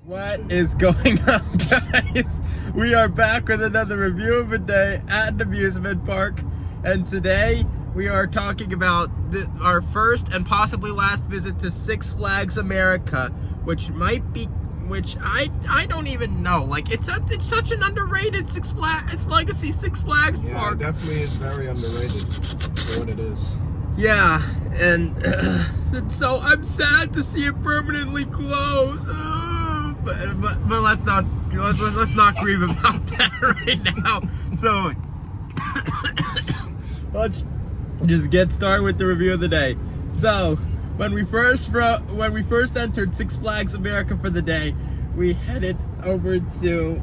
What is going on, guys? We are back with another review of a day at an amusement park, and today we are talking about our first and possibly last visit to Six Flags America, which I don't even know. Like, it's such an underrated it's legacy Six Flags park. Yeah, it definitely is very underrated for what it is. Yeah, and so I'm sad to see it permanently close. But let's not grieve about that right now. So let's just get started with the review of the day. So when we first entered Six Flags America for the day, we headed over to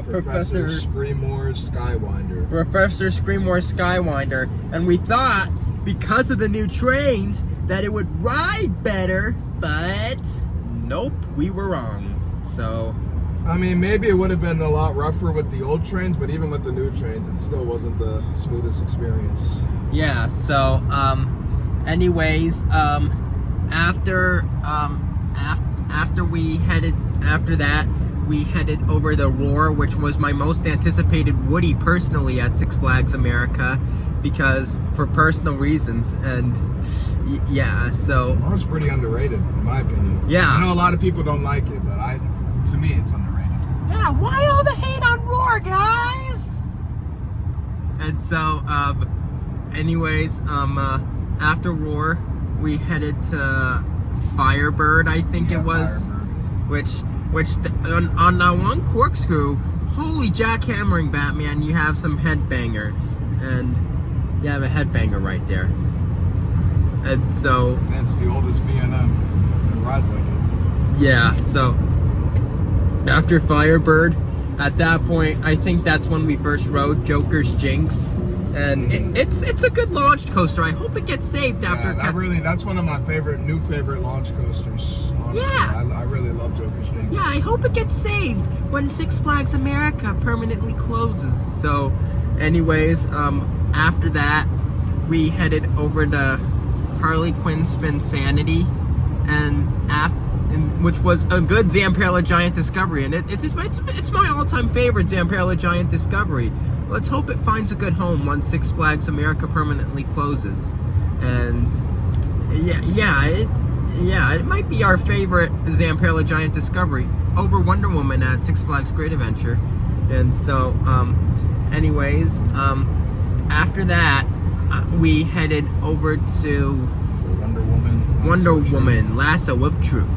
Professor Screamore's Skywinder. Professor Screamore's Skywinder, and we thought because of the new trains that it would ride better, but nope, we were wrong. So, I mean, maybe it would have been a lot rougher with the old trains, but even with the new trains, it still wasn't the smoothest experience. Yeah, so, anyways, after that, we headed over to Roar, which was my most anticipated Woody personally at Six Flags America, because for personal reasons, and yeah, so Roar's pretty underrated, in my opinion. Yeah. I know a lot of people don't like it, but to me, it's underrated. yeah, why all the hate on Roar, guys? And so, anyways, after Roar, we headed to Firebird, I think it was, Firebird. which on one corkscrew, holy jackhammering Batman, you have some headbangers, and you have a headbanger right there. And so That's the oldest B&M. It rides like it. yeah, so after Firebird, at that point, I think that's when we first rode Joker's Jinx, and it's a good launch coaster. I hope it gets saved after. Yeah, that's one of my new favorite launch coasters. Honestly. Yeah. I really love Joker's Jinx. Yeah, I hope it gets saved when Six Flags America permanently closes. So, anyways, after that, we headed over to Harley Quinn Spinsanity, which was a good Zamperla Giant Discovery, and it's my all-time favorite Zamperla Giant Discovery. Let's hope it finds a good home once Six Flags America permanently closes. And it might be our favorite Zamperla Giant Discovery over Wonder Woman at Six Flags Great Adventure. And so, anyways, after that, we headed over to Wonder Woman Lasso of Truth,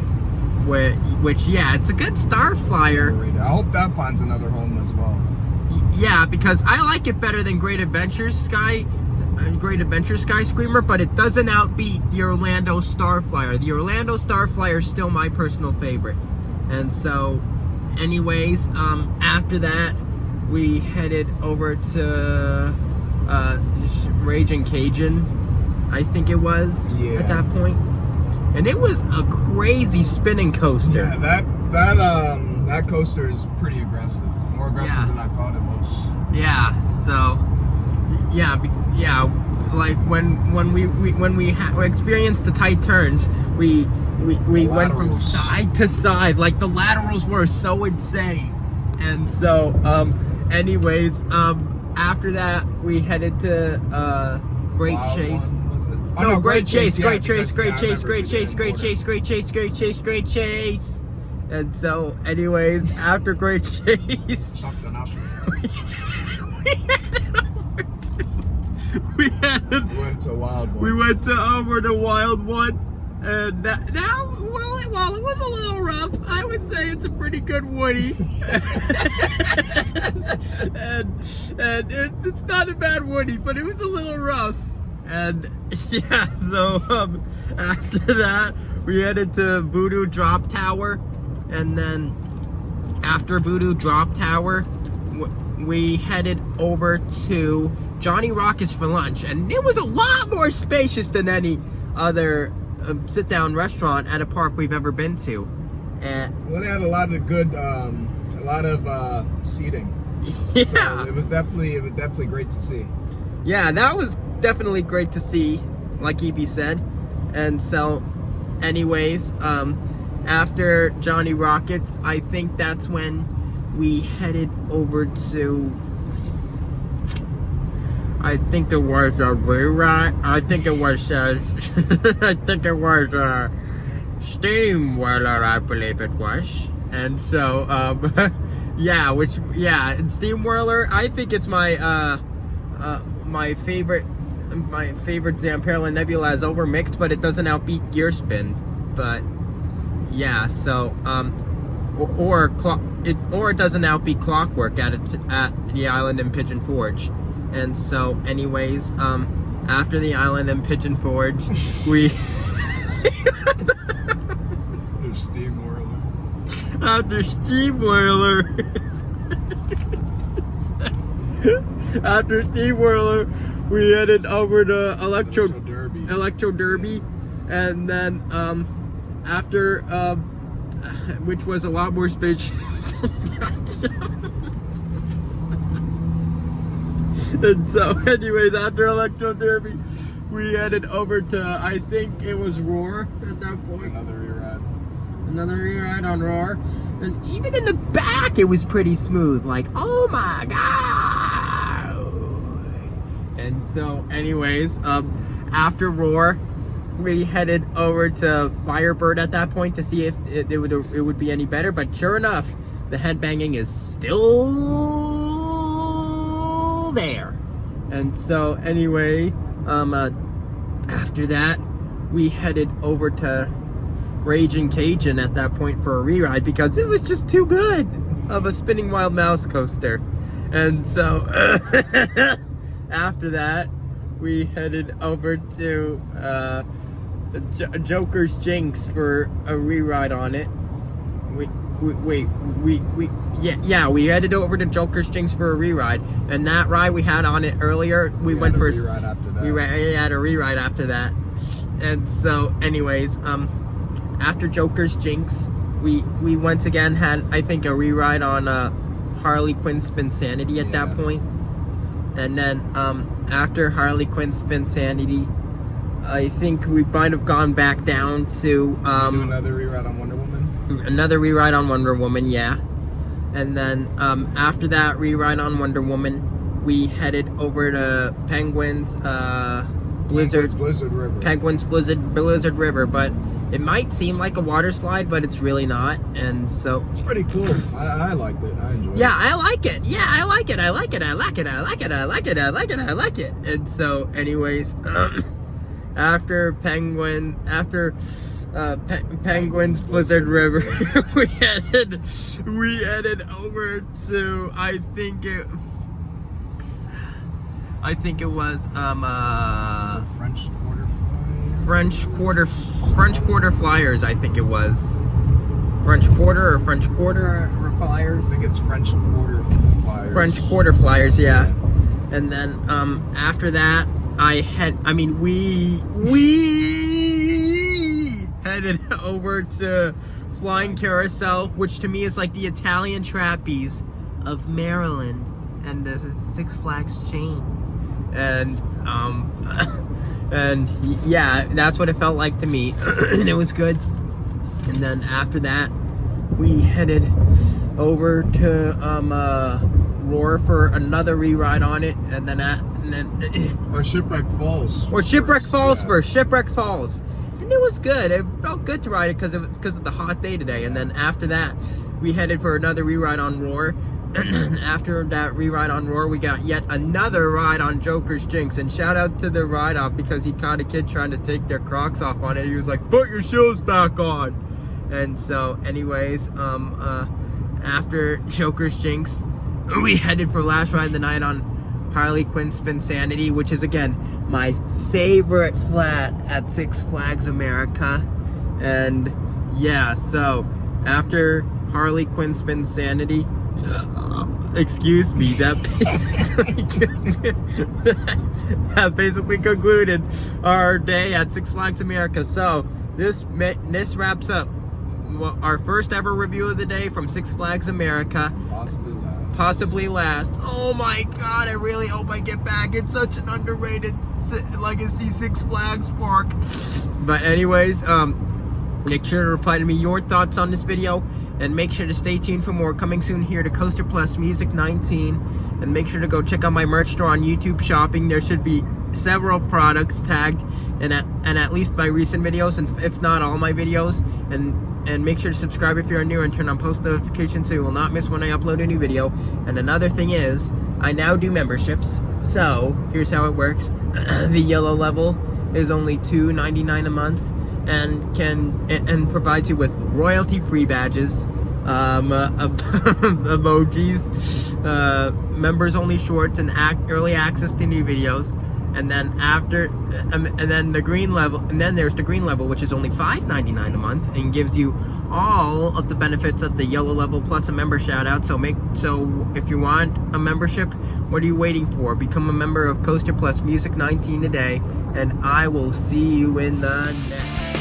which it's a good Starflyer. I hope that finds another home as well. Yeah, because I like it better than Great Adventure Sky Screamer, but it doesn't outbeat the Orlando Starflyer. The Orlando Starflyer is still my personal favorite. And so, anyways, after that, we headed over to Raging Cajun, I think it was, at that point. And it was a crazy spinning coaster. Yeah, that coaster is pretty aggressive. More aggressive than I thought it was. Yeah, so like when we experienced the tight turns, we went from side to side. Like, the laterals were so insane. And so anyways, after that we headed to Great Chase. Great Chase. And so, anyways, after Great Chase, we went to Wild One. We went over to Wild One, and while it was a little rough, I would say it's a pretty good Woody. and it's not a bad Woody, but it was a little rough. And yeah, so after that, we headed to Voodoo Drop Tower, and then after Voodoo Drop Tower, we headed over to Johnny Rockets for lunch, and it was a lot more spacious than any other sit-down restaurant at a park we've ever been to. Well, they had a lot of seating. Yeah, so it was definitely great to see. Yeah, that was definitely great to see, like EB said. And so, anyways, after Johnny Rockets, I think that's when we headed over to, I think it was a rewrite. I think it was Steamwhirler, I believe it was. And so, Steamwhirler, I think it's my favorite Zamperla Nebula is overmixed, but it doesn't outbeat Gearspin. But yeah, so or it doesn't outbeat Clockwork at the island in Pigeon Forge. And so, anyways, after the island in Pigeon Forge, we There's Steamwhirler. after Steamwhirler, we headed over to Electro Derby, and then after which was a lot more spacious. And so, anyways, after Electro Derby, we headed over to, I think it was Roar at that point. Another reride on Roar. And even in the back, it was pretty smooth. Like, oh my god! And so, anyways, after Roar, we headed over to Firebird at that point to see if it would be any better. But sure enough, the headbanging is still there. And so, anyway, after that, we headed over to Raging Cajun at that point for a re-ride because it was just too good of a Spinning Wild Mouse coaster. And so after that, we headed over to Joker's Jinx for a re-ride on it. We headed over to Joker's Jinx for a re-ride, and that ride we had on it earlier. We went for a re-ride after that. We had a re-ride after that. And so, anyways, after Joker's Jinx, we once again had, I think, a re-ride on Harley Quinn Spinsanity at that point. And then after Harley Quinn Spinsanity, I think we might have gone back down to do another re-ride on Wonder Woman. Another re-ride on Wonder Woman, yeah. And then after that re-ride on Wonder Woman, we headed over to Penguin's Blizzard River. Penguin's Blizzard River, but it might seem like a water slide, but it's really not. And so It's pretty cool. I liked it. I enjoyed it. yeah, I like it. Yeah, I like it. I like it. I like it. I like it. I like it. I like it. I like it. And so, anyways, after Penguin's Blizzard River, we headed over to, I think it was French Quarter Flyers, I think it was. French Quarter Flyers. I think it's French Quarter Flyers. French Quarter Flyers, yeah. And then after that, we headed over to Flying Carousel, which to me is like the Italian trapeze of Maryland and the Six Flags chain. And and yeah, that's what it felt like to me. And it was good. And then after that, we headed over to Roar for another re-ride on it, and then Or Shipwreck Falls. Shipwreck Falls first. Shipwreck Falls, and it was good. It felt good to ride it because of the hot day today. And then after that, we headed for another re-ride on Roar. And then after that re-ride on Roar, we got yet another ride on Joker's Jinx. And shout out to the ride-off because he caught a kid trying to take their Crocs off on it. He was like, "Put your shoes back on." And so, anyways, after Joker's Jinx, we headed for last ride of the night on Harley Quinn Spinsanity, which is, again, my favorite flat at Six Flags America. And, yeah, so, after Harley Quinn Spinsanity, excuse me, that basically concluded our day at Six Flags America. So, this wraps up our first ever review of the day from Six Flags America. Possibly last. Oh my god, I really hope I get back. It's such an underrated Legacy Six Flags park. But anyways, Make sure to reply to me your thoughts on this video, and make sure to stay tuned for more coming soon here to Coaster Plus Music 19. And make sure to go check out my merch store on YouTube Shopping. There should be several products tagged in at least my recent videos, and if not all my videos. And make sure to subscribe if you're new and turn on post notifications so you will not miss when I upload a new video. And another thing is, I now do memberships. So here's how it works. The yellow level is only $2.99 a month, and provides you with royalty-free badges, emojis, members-only shorts, and early access to new videos. And then the green level, and then there's the green level, which is only $5.99 a month, and gives you all of the benefits of the yellow level plus a member shout out. So if you want a membership, what are you waiting for? Become a member of Coaster Plus Music 19 today, and I will see you in the next.